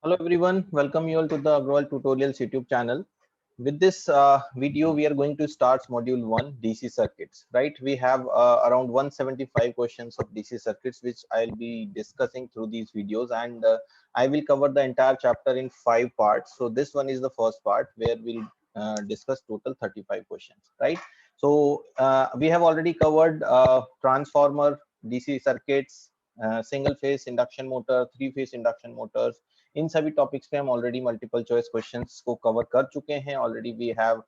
Hello everyone, welcome you all to the Agrawal Tutorials YouTube channel. With this video, we are going to start module 1 DC circuits, right? We have around 175 questions of DC circuits, which I'll be discussing through these videos, and I will cover the entire chapter in 5 parts. So this one is the first part where we'll discuss total 35 questions, right? So we have already covered transformer, DC circuits, single phase induction motor, 3-phase induction motors. इन सभी topics पे हम already multiple choice questions को cover कर चुके हैं. Already we have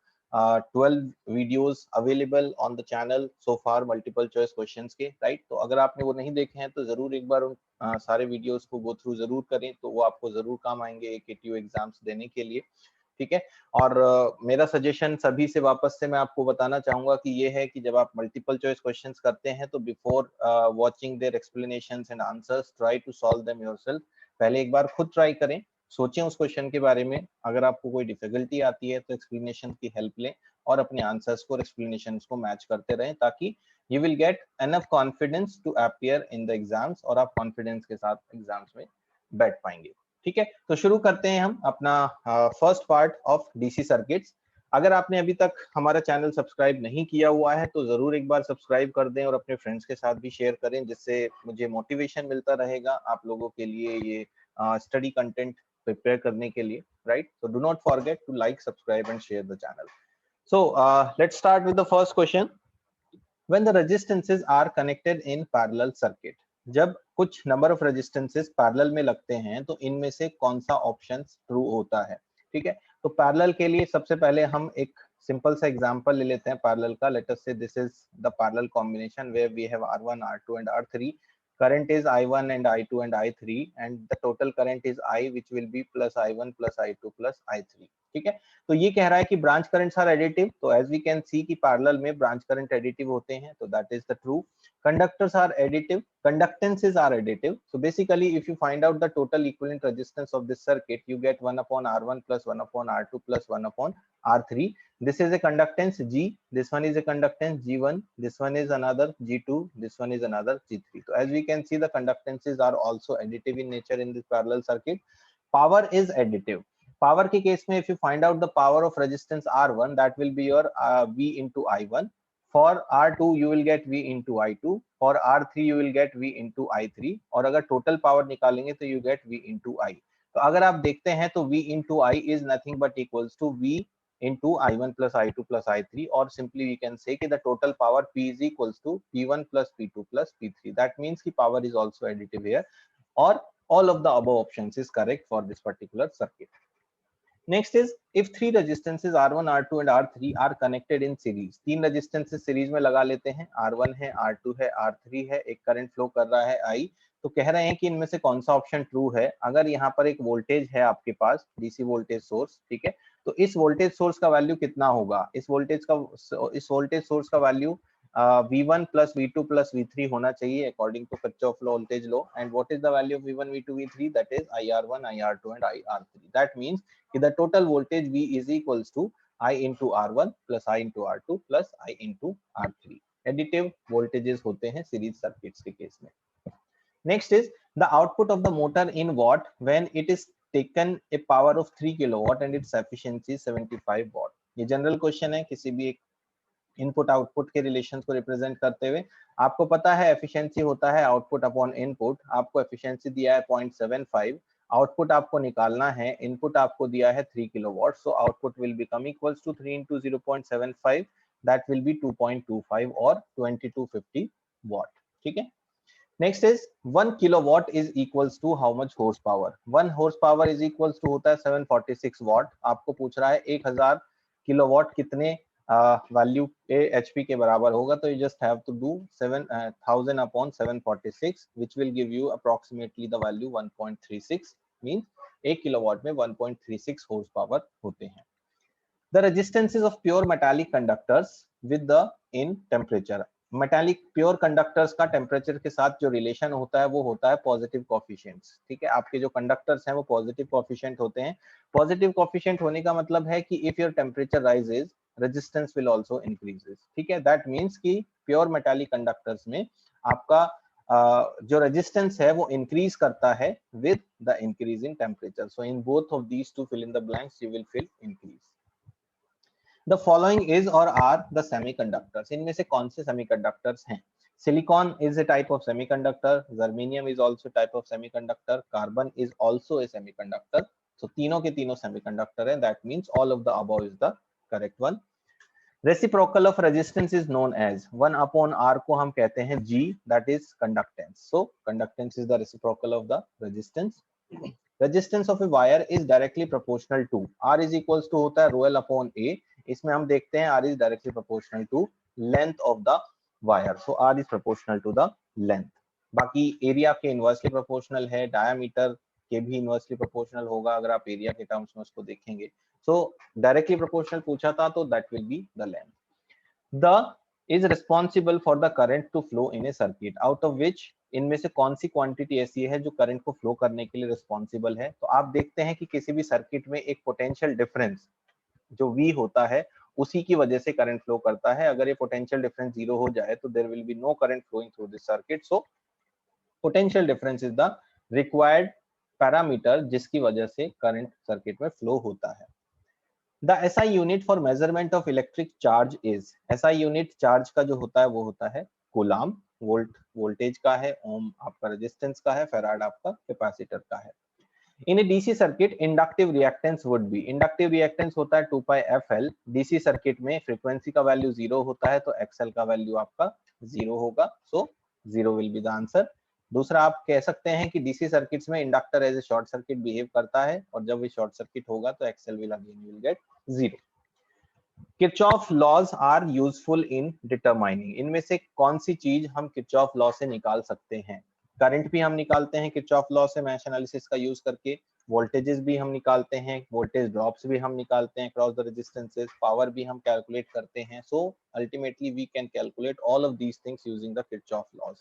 12 videos available on the channel so far multiple choice questions के, right? तो अगर आपने वो नहीं देखे हैं तो जरूर एक बार उन सारे वीडियोस को गो थ्रू जरूर करें, तो वो आपको जरूर काम आएंगे AKTU एग्जाम्स देने के लिए, ठीक है. और मेरा सजेशन सभी से वापस से मैं आपको बताना चाहूंगा कि ये है कि जब आप मल्टीपल चॉइस क्वेश्चंस करते हैं तो before watching their explanations and answers try to solve them yourself. पहले एक बार खुद ट्राई करें, सोचें उस क्वेश्चन के बारे में. अगर आपको कोई डिफिकल्टी आती है तो एक्सप्लेनेशन की हेल्प लें और अपने आंसर्स को और एक्सप्लेनेशंस को मैच करते रहें, ताकि you will get enough confidence to appear in the exams और आप कॉन्फिडेंस के साथ एग्जाम्स में बैठ पाएंगे, ठीक है. तो शुरू करते हैं हम अपना first part of DC circuits. अगर आपने अभी तक हमारा चैनल सब्सक्राइब नहीं किया हुआ है तो जरूर एक बार सब्सक्राइब कर दें और अपने फ्रेंड्स के साथ भी शेयर करें, जिससे मुझे मोटिवेशन मिलता रहेगा आप लोगों के लिए ये स्टडी कंटेंट प्रिपेयर करने के लिए, right? So do not forget to like, subscribe and share the channel. So let's start with the first question. When the resistances are connected in parallel circuit, जब कुछ नंबर ऑफ रेजिस्टेंसेस पैरेलल में लगते हैं तो इनमें से कौन सा ऑप्शन ट्रू होता है, ठीक है. तो पैरेलल के लिए सबसे पहले हम एक सिंपल सा एग्जांपल ले लेते हैं पैरेलल का. Let us say this is the parallel combination where we have R1, R2 and R3. current is I1 and I2 and I3 and the total current is I, which will be plus I1 plus I2 plus I3, ठीक है. तो ये कह रहा है कि branch currents are additive. तो as we can see कि पैरेलल में ब्रांच करंट एडिटिव होते हैं, तो that is the true. conductors are additive, conductances are additive. So basically if you find out the total equivalent resistance of this circuit, you get 1 upon R1 plus 1 upon R2 plus 1 upon R3. This is a conductance G, this one is a conductance G1, this one is another G2, this one is another G3. So as we can see, the conductances are also additive in nature in this parallel circuit. Power is additive. Power के case में if you find out the power of resistance R1, that will be your V into I1. For R2 you will get V into I2, for R3 you will get V into I3, और अगर total power निकालेंगे तो you get V into I. तो अगर आप देखते हैं तो V into I is nothing but equals to V into I1 plus I2 plus I3, or simply we can say कि the total power P is equals to P1 plus P2 plus P3. That means कि power is also additive here, or all of the above options is correct for this particular circuit. Next is if three resistances R1, R2 and R3 are connected in series. तीन resistances series में लगा लेते हैं, R1 है, R2 है, R3 है, एक current flow कर रहा है I. तो कह रहे हैं कि इनमें से कौन सा ऑप्शन ट्रू है. अगर यहाँ पर एक वोल्टेज है आपके पास, डीसी वोल्टेज सोर्स, ठीक है, तो इस वोल्टेज सोर्स का वैल्यू कितना होगा. इस वोल्टेज सोर्स का value V1 plus V2 plus V3 होना चाहिए according to Kirchhoff voltage law. And what is the value of V1, V2, V3? That is IR1, IR2 and IR3. That means the total voltage V is equals to I into R1 plus I into R2 plus I into R3. Additive voltages होते हैं series circuits के case में. Next is the output of the motor in watt when it is taken a power of 3 kilowatt and its efficiency is 75 watt. ये general question है किसी भी एक input output के रिलेशन को रिप्रेजेंट करते हुए. आपको पता है एफिशिएंसी होता है आउटपुट अपॉन इनपुट. आपको एफिशिएंसी दिया है 0.75, आउटपुट आपको निकालना है, इनपुट आपको दिया है 3 kilowatt. So output will become equals to 3 into 0.75, that will be 2.25 और 2250 वाट, ठीक है. Next is 1 kilowatt is equals to how much horsepower. 1 horsepower is equals to होता है 746 वाट. आपको पूछ रहा है 1000 किलोवाट कितने वैल्यू HP के बराबर होगा. तो you just have to do 7000 upon 746, which will give you approximately the value 1.36. Means 1 kilowatt में 1.36 हॉर्स पावर होते हैं. The resistances of pure metallic conductors with the in temperature. Metallic pure conductors का temperature के साथ जो relation होता है वो होता है पॉजिटिव कोफिशिएंट्स, ठीक है. आपके जो कंडक्टर्स हैं वो पॉजिटिव कोफिशिएंट होते हैं. पॉजिटिव कोफिशिएंट होने का मतलब है कि if your temperature rises resistance will also increases, ठीक है. दैट मींस कि प्योर मेटालिक कंडक्टर्स में आपका जो रेजिस्टेंस है वो इंक्रीज करता है with the increase in temperature. So in both of these two fill in the blanks you will fill increase. The following is or are the semiconductors. इनमें से कौन से semiconductors हैं? Silicon is a type of semiconductor. Germanium is also type of semiconductor. Carbon is also a semiconductor. So तीनों के तीनों semiconductor हैं. That means all of the above is the correct one. Reciprocal of resistance is known as 1 upon R को हम कहते हैं G, that is conductance. So conductance is the reciprocal of the resistance. Resistance of a wire is directly proportional to R is equals to होता है rho L upon A. इसमें हम देखते हैं R is directly proportional to length of the wire. So R is proportional to the length. बाकी area के inversely proportional है, diameter के भी इनवर्सली प्रोपोर्शनल होगा अगर आप एरिया के टर्म्स में उसको देखेंगे. So directly proportional पूछा था तो that will be the length. The is responsible for the current to flow in a circuit, out of which इनमें से कौन सी क्वांटिटी ऐसी है जो करंट को फ्लो करने के लिए रिस्पॉन्सिबल है. तो आप देखते हैं कि किसी भी सर्किट में एक पोटेंशियल डिफरेंस जो V होता है उसी की वजह से करंट फ्लो करता है. अगर ये पोटेंशियल डिफरेंस जीरो हो जाए तो there will be no current flowing through this circuit. So potential difference is the required parameter जिसकी वजह से करंट सर्किट में फ्लो होता है. The SI unit for measurement of electric charge is, SI unit charge का जो होता है वो होता है कूलम. वोल्ट वोल्टेज का है, ओम आपका रेजिस्टेंस का है, फेराड आपका कैपेसिटर का है. In a DC circuit, inductive reactance would be, inductive reactance होता है 2 pi FL. DC सर्किट में फ्रीक्वेंसी का वैल्यू 0 होता है तो XL का वैल्यू आपका 0 होगा. So 0 will be the answer. दूसरा आप कह सकते हैं कि डीसी सर्किट्स में inductor as a short circuit behave करता है और जब ये शॉर्ट सर्किट होगा तो XL will again will get 0. Kirchhoff laws are useful in determining. इनमें से कौन सी चीज हम किरचॉफ लॉ से निकाल सकते हैं? करंट भी हम निकालते हैं किरचॉफ लॉ से मैश एनालिसिस का यूज करके, वोल्टेजेस भी हम निकालते हैं, वोल्टेज ड्रॉप्स भी हम निकालते हैं क्रॉस द रेजिस्टेंसेस, पावर भी हम कैलकुलेट करते हैं. So ultimately we can calculate all of these things using the Kirchhoff laws.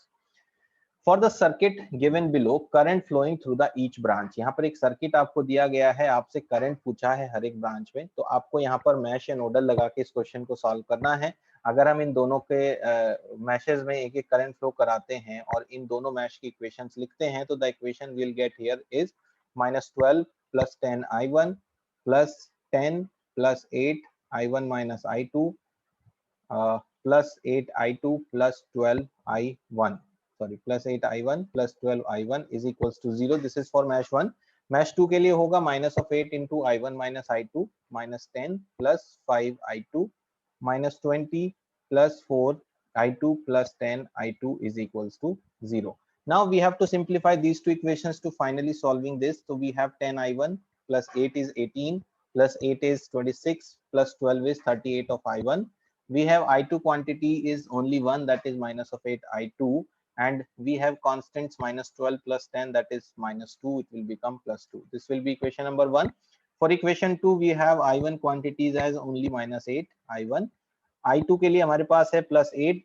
For the circuit given below, current flowing through the each branch. यहाँ पर एक सर्किट आपको दिया गया है, आपसे करंट पूछा है हर एक ब्रांच में, तो आपको यहाँ पर मैश या नोडल लगा के इस क्वेश्चन को सॉल्व करना है. अगर हम इन दोनों के मैशेस में एक एक करंट फ्लो कराते हैं और इन दोनों मैश की इक्वेशंस लिखते हैं तो the equation will get here is -12 + 10 I1 + 10 + 8 I1 - I2 + 8 I2 + 12 I1. Sorry, plus 8 I1 plus 12 I1 is equals to 0. This is for mesh 1. Mesh 2 के लिए होगा minus of 8 into I1 minus I2 minus 10 plus 5 I2 minus 20 plus 4 I2 plus 10 I2 is equals to 0. Now we have to simplify these two equations to finally solving this. So we have 10 I1 plus 8 is 18 plus 8 is 26 plus 12 is 38 of I1. We have I2 quantity is only one, that is minus of 8 I2. And we have constants -12 plus 10, that is -2. It will become +2. This will be equation number 1. For equation 2 we have I1 quantities as only -8 I1. I2 के लिए हमारे पास है +8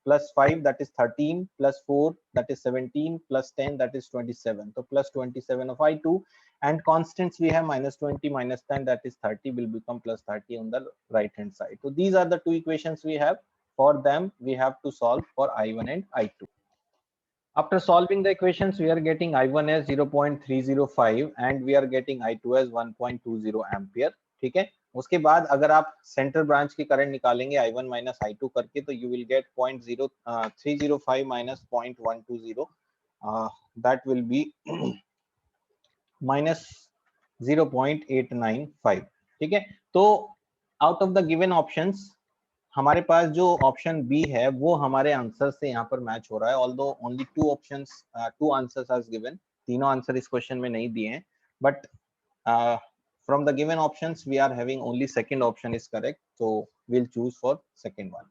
plus 5 that is 13 plus 4 that is 17 plus 10 that is 27. So +27 of I2, and constants we have -20 -10 that is 30 will become +30 on the right hand side. So these are the two equations we have. For them we have to solve for I1 and I2. After solving the equations, we are getting I1 as 0.305 and we are getting I2 as 1.20 ampere. ठीक है. उसके बाद अगर आप centre branch की current निकालेंगे I1 minus I2 करके तो you will get 0.0305 minus 0.120. That will be minus 0.895. ठीक है. तो out of the given options हमारे पास जो ऑप्शन बी है वो हमारे आंसर से यहाँ पर मैच हो रहा है. Although only two answers are given, तीनों आंसर इस क्वेश्चन में नहीं दिए हैं, but from the given options we are having only second option is correct, so we'll choose for second one.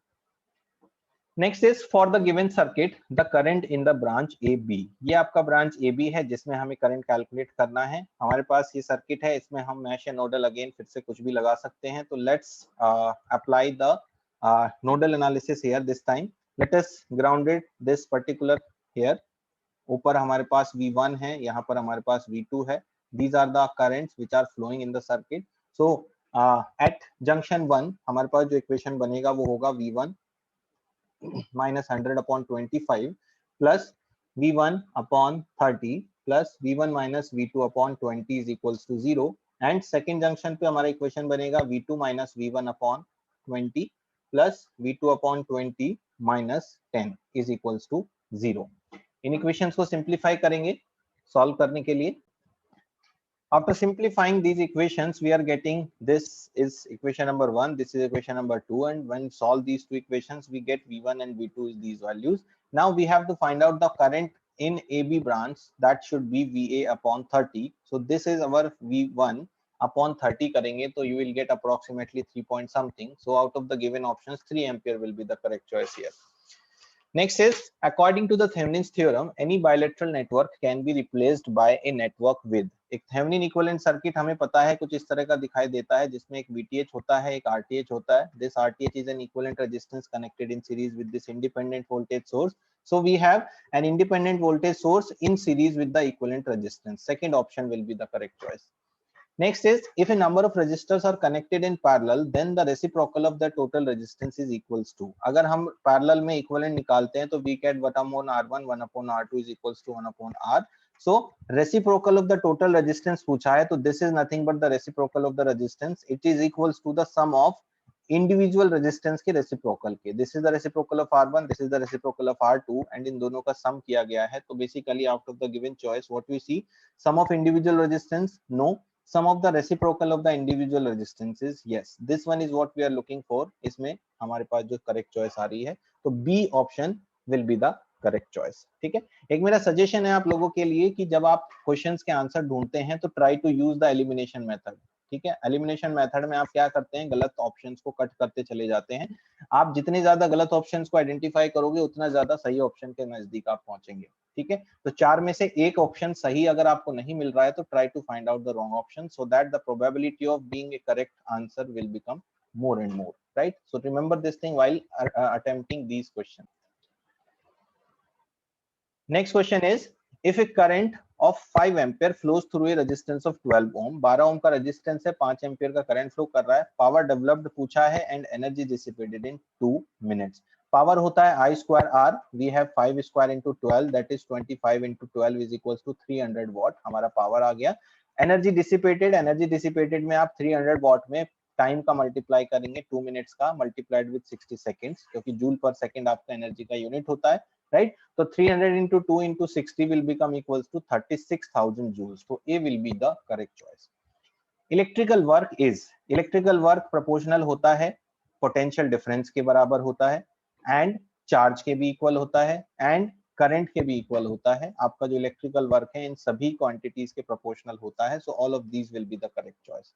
Next is for the given circuit the current in the branch A B. ये आपका branch A B है जिसमें हमें current calculate करना है. हमारे पास ये circuit है, इसमें हम मैश या नोडल अगेन फिर से कुछ भी लगा सकते हैं. तो let's apply the nodal analysis here. This time let us grounded this particular here. ऊपर हमारे पास V1 है, यहाँ पर हमारे पास V2 है. These are the currents which are flowing in the circuit. So at junction 1 हमारे पास जो इक्वेशन बनेगा वो होगा V1 -100/25 plus V1 upon 30 plus V1 minus V2 upon 20 is equals to 0 and second junction पे हमारा इक्वेशन बनेगा V2 minus V1 upon 20 plus V2 upon 20 minus 10 is equals to 0. In equations को simplify करेंगे solve करने के लिए. After simplifying these equations, we are getting this is equation number 1, this is equation number 2, and when solve these two equations, we get V1 and V2 is these values. Now we have to find out the current in AB branch, that should be VA upon 30. So this is our V1 upon 30 karenge, so you will get approximately 3 point something. So out of the given options, 3 ampere will be the correct choice here. Next is, according to the Thevenin's theorem, any bilateral network can be replaced by a network with. एक Thevenin equivalent circuit हमें पता है कुछ इस तरह का दिखाई देता है जिसमें एक VTH होता है, एक RTH होता है. This RTH is an equivalent resistance connected in series with this independent voltage source. So we have an independent voltage source in series with the equivalent resistance. Second option will be the correct choice. Next is, if a number of resistors are connected in parallel, then the reciprocal of the total resistance is equals to. अगर हम parallel में equivalent निकालते हैं तो we get 1 upon R1, 1 upon R2 is equals to 1 upon R. So reciprocal of the total resistance पूछा है तो this is nothing but the reciprocal of the resistance. It is equals to the sum of individual resistance के reciprocal के. This is the reciprocal of R1, this is the reciprocal of R2, and इन दोनों का sum किया गया है. तो basically out of the given choice, what we see, sum of individual resistance, no. Sum of the reciprocal of the individual resistances, yes. This one is what we are looking for. इसमें हमारे पास जो correct choice आ रही है, तो B option will be the correct choice. ठीक है. एक मेरा suggestion है आप लोगों के लिए कि जब आप questions के आंसर ढूंढते हैं तो try to use the elimination method. ठीक है. एलिमिनेशन मेथड में आप क्या करते हैं, गलत ऑप्शंस को कट करते चले जाते हैं. आप जितने ज्यादा गलत ऑप्शंस को आइडेंटिफाई करोगे उतना ज्यादा सही ऑप्शन के नजदीक आप पहुंचेंगे. ठीक है. तो 4 में से एक ऑप्शन सही अगर आपको नहीं मिल रहा है तो try to find out the wrong option so that the probability of being a correct answer will become more and more, right? So remember this thing while attempting these questions. Next question is, if a current of 5 ampere flows through a resistance of 12 ohm, 12 ohm का resistance है, 5 ampere का current flow कर रहा है, power developed पूछा है and energy dissipated in 2 minutes. Power होता है I square R, we have 5 square into 12, that is 25 into 12 is equals to 300 watt. हमारा power आ गया. Energy dissipated में आप 300 watt में टाइम का मल्टीप्लाई करेंगे 2 मिनट्स का मल्टीप्लाइड विद 60 सेकेंड्स, क्योंकि जूल पर सेकंड आपका एनर्जी का यूनिट होता है, राइट? तो 300 into 2 into 60 will become equals to 36,000 joules. So A will be the correct choice. Electrical work proportional होता है, potential difference के बराबर होता है, and charge के भी equal होता है, and करंट के भी इक्वल होता है. आपका जो इलेक्ट्रिकल वर्क है इन सभी क्वांटिटीज के प्रोपोर्शनल होता है. So all of these will be the correct choice.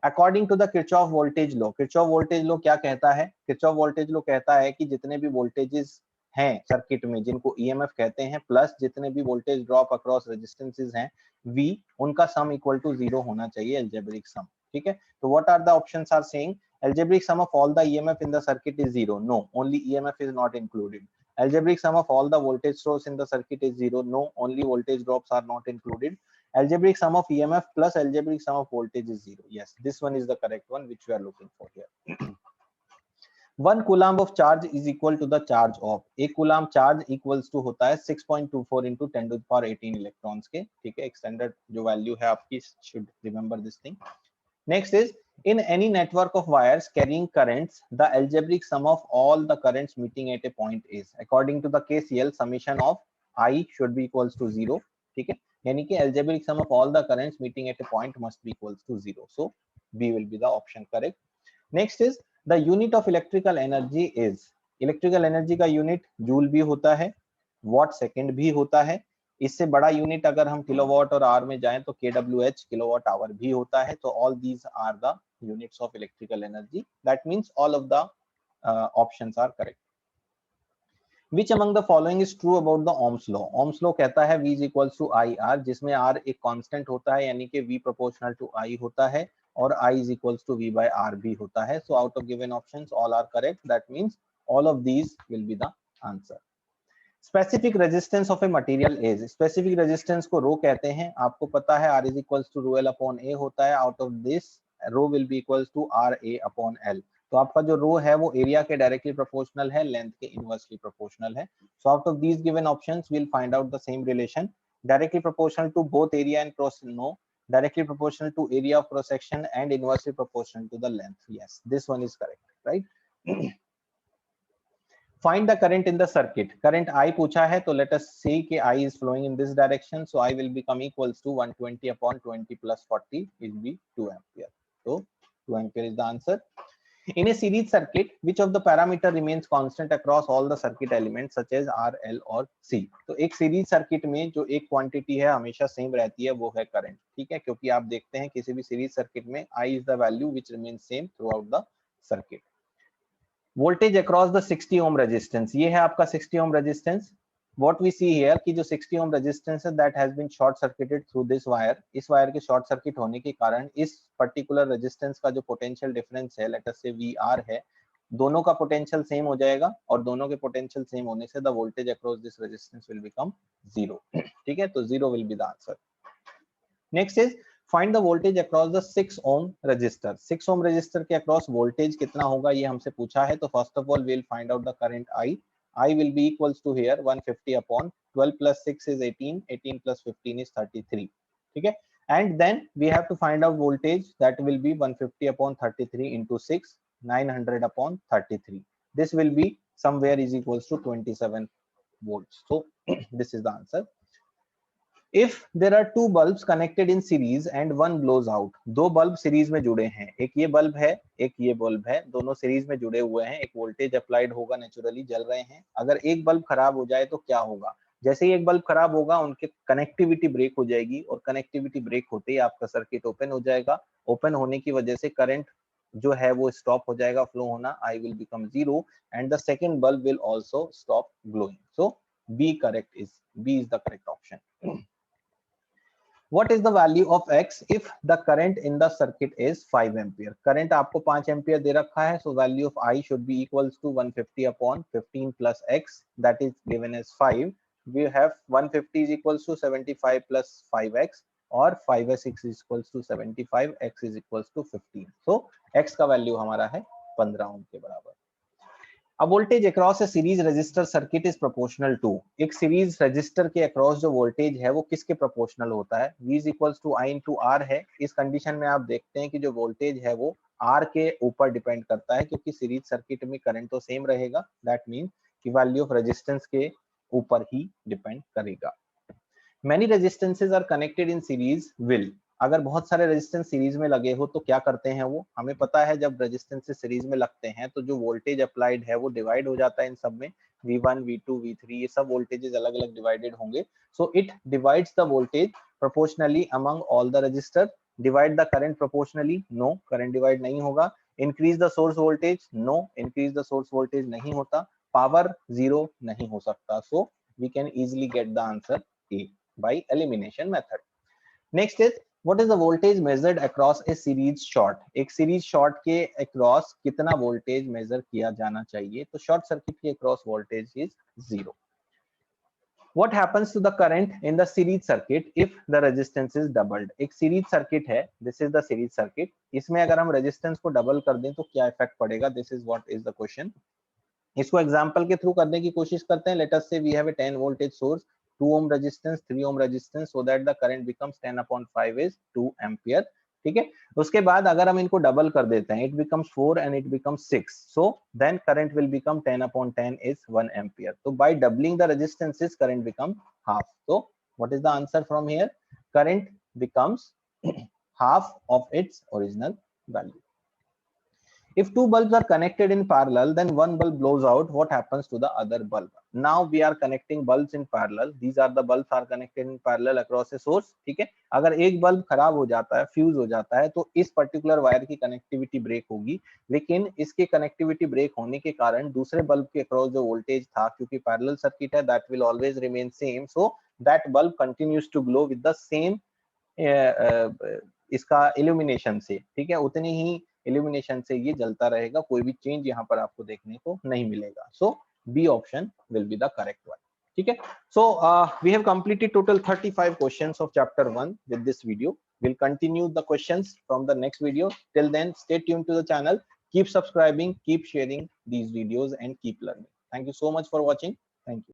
According to the Kirchhoff voltage law, Kirchhoff voltage law क्या कहता है? किरचॉफ वोल्टेज लॉ कहता है कि जितने भी वोल्टेजेस हैं सर्किट में जिनको ईएमएफ कहते हैं प्लस जितने भी वोल्टेज ड्रॉप अक्रॉस रेजिस्टेंसेस हैं वी, उनका सम इक्वल टू 0 होना चाहिए, अलजेब्रिक सम. ठीक है. तो what are the options are saying algebraic sum of all the EMF in the circuit is 0. No, only EMF is not included. Algebraic sum of all the voltage source in the circuit is 0. No, only voltage drops are not included. Algebraic sum of EMF plus algebraic sum of voltage is 0. Yes, this one is the correct one which we are looking for here. 1 coulomb of charge is equal to the charge of, एक coulomb charge equals to होता है 6.24 into 10 to the power 18 electrons के. ठीक है. Extended जो value है आपकी, should remember this thing. Next is, in any network of wires carrying currents, the algebraic sum of all the currents meeting at a point is, according to the KCL, summation of I should be equals to 0. ठीक है. यानी कि algebraic sum of all the currents meeting at a point must be equals to 0. So B will be the option correct. Next is, the unit of electrical energy is, electrical energy का unit joule भी होता है, watt second भी होता है. इससे बड़ा unit अगर हम किलोवाट और आवर में जाएं तो kWh किलोवाट आवर भी होता है. तो all these are the units of electrical energy. That means all of the options are correct. Which among the following is true about the Ohm's law? Ohm's law कहता है V is equals to IR, जिसमें R एक constant होता है यानी कि V proportional to I होता है और I is equals to V by R भी होता है. So out of given options all are correct. That means all of these will be the answer. Specific resistance of a material is, specific resistance को रो कहते हैं. आपको पता है R is equals to rho L upon A होता है. Out of this rho will be equals to R A upon L. तो आपका जो रो है वो एरिया के डायरेक्टली प्रोपोर्शनल है, लेंथ के इनवर्सली प्रोपोर्शनल है. So out of these given options we will find out the same relation. Directly proportional to both area and cross, no. Directly proportional to area of cross section and inversely proportional to the length. Yes, this one is correct, right? Find the current in the circuit. Current I पूछा है, तो let us say कि I is flowing in this direction, so I will become equals to 120 upon 20 plus 40 will be 2 ampere. So 2 ampere is the answer. In a series circuit, which of the parameter remains constant across all the circuit elements such as R, L और C? तो एक series circuit में जो एक quantity है हमेशा same रहती है, वो है करंट. ठीक है, क्योंकि आप देखते हैं किसी भी सीरीज सर्किट में I is the value which remains same throughout the circuit. Voltage across the 60 ohm resistance, ये है आपका 60 ohm resistance. What we see here कि जो 60 ओम रेजिस्टेंस है that has been short circuited through this wire. इस wire के short circuit होने के कारण इस पर्टिकुलर रेजिस्टेंस का जो पोटेंशियल डिफरेंस है, लेट अस से VR है, दोनों का पोटेंशियल सेम हो जाएगा और दोनों के पोटेंशियल सेम होने से the voltage across this resistance will become 0. ठीक है, तो 0 will be the answer. Next is find the voltage across the 6 ohm resistor. 6 ohm resistor के अक्रॉस वोल्टेज कितना होगा ये हमसे पूछा है. तो first of all we will find out the current I. I will be equals to here 150 upon 12 plus 6 is 18, 18 plus 15 is 33. ठीक है, and then we have to find out voltage, that will be 150 upon 33 into 6, 900 upon 33. This will be somewhere is equals to 27 volts. So this is the answer. If there are two bulbs connected in series and one blows out, दो bulb series में जुड़े हैं, एक ये bulb है एक ये bulb है, दोनों सीरीज में जुड़े हुए हैं, एक वोल्टेज अप्लाइड होगा, नेचुरली जल रहे हैं. अगर एक बल्ब खराब हो जाए तो क्या होगा? जैसे ही एक बल्ब खराब होगा उनके कनेक्टिविटी ब्रेक हो जाएगी और कनेक्टिविटी ब्रेक होते ही आपका सर्किट ओपन हो जाएगा. ओपन होने की वजह से करंट जो है वो स्टॉप हो जाएगा फ्लो होना, I will become 0 and the second bulb will also stop glowing. So B is the correct option. What is the value of X if the current in the circuit is 5 ampere? Current आपको 5 ampere दे रखा है, so value of I should be equals to 150 upon 15 plus X, that is given as 5. We have 150 is equals to 75 plus 5X और 5X is equals to 75, X is equals to 15. So X का value हमारा है 15 ओम के बराबर. A voltage across a series resistor circuit is proportional to, एक series register के across जो voltage है वो किसके प्रोपोर्शनल होता है? V is equals to I into R है. इस कंडीशन में आप देखते हैं कि जो वोल्टेज है वो R के ऊपर डिपेंड करता है, क्योंकि सीरीज सर्किट में करंट तो सेम रहेगा. दैट मीन कि वैल्यू ऑफ रेजिस्टेंस के ऊपर ही डिपेंड करेगा. Many resistances are connected in series will, अगर बहुत सारे रेजिस्टेंस सीरीज में लगे हो तो क्या करते हैं वो हमें पता है. जब रेजिस्टेंस सीरीज में लगते हैं तो जो वोल्टेज अप्लाइड है वो डिवाइड हो जाता है इन सब में. V1, V2, V3 ये सब वोल्टेजेस अलग अलग डिवाइडेड होंगे. So it divides the voltage proportionally among all the resistor. Divide the current proportionally, no, current divide नहीं होगा. Increase the source voltage, no, increase the source voltage नहीं होता. Power 0 नहीं हो सकता. So we can easily get the answer A by elimination method. Next is what is the voltage measured across a series short? एक series short के across कितना voltage measure किया जाना चाहिए? तो शॉर्ट सर्किट के across voltage is 0. What happens to the current in the series circuit if the resistance is doubled? एक series circuit है, this is the series circuit. इसमें अगर हम रेजिस्टेंस को डबल कर दें तो क्या इफेक्ट पड़ेगा? This is what is the question. इसको एग्जांपल के थ्रू करने की कोशिश करते हैं. Let us say we have a 10 voltage source, 2 ohm resistance, 3 ohm resistance, so that the current becomes 10 upon 5 is 2 ampere. ठीक है, उसके बाद अगर हम इनको डबल कर देते हैं, it becomes 4 and it becomes 6, so then current will become 10 upon 10 is 1 ampere. So by doubling the resistances, current become half. So what is the answer from here? Current becomes half of its original value. If two bulbs are connected in parallel, then one bulb blows out. What happens to the other bulb? Now we are connecting bulbs in parallel. These are the bulbs are connected in parallel across a source. ठीक है, अगर एक bulb खराब हो जाता है, fuse हो जाता है, तो इस पर्टिकुलर वायर की कनेक्टिविटी ब्रेक होगी. लेकिन इसके कनेक्टिविटी ब्रेक होने के कारण दूसरे बल्ब के अक्रॉस जो वोल्टेज था, क्योंकि पैरेलल सर्किट है, that will always remain same. So that bulb continues to glow with the same इसका इल्यूमिनेशन से. ठीक है, उतनी ही इल्यूमिनेशन से ये जलता रहेगा, कोई भी चेंज यहाँ पर आपको देखने को नहीं मिलेगा. So B option will be the correct one. ठीक है, so we have completed total 35 questions of chapter 1 with this video. We'll continue the questions from the next video. Till then, stay tuned to the channel. Keep subscribing, keep sharing these videos, and keep learning. Thank you so much for watching. Thank you.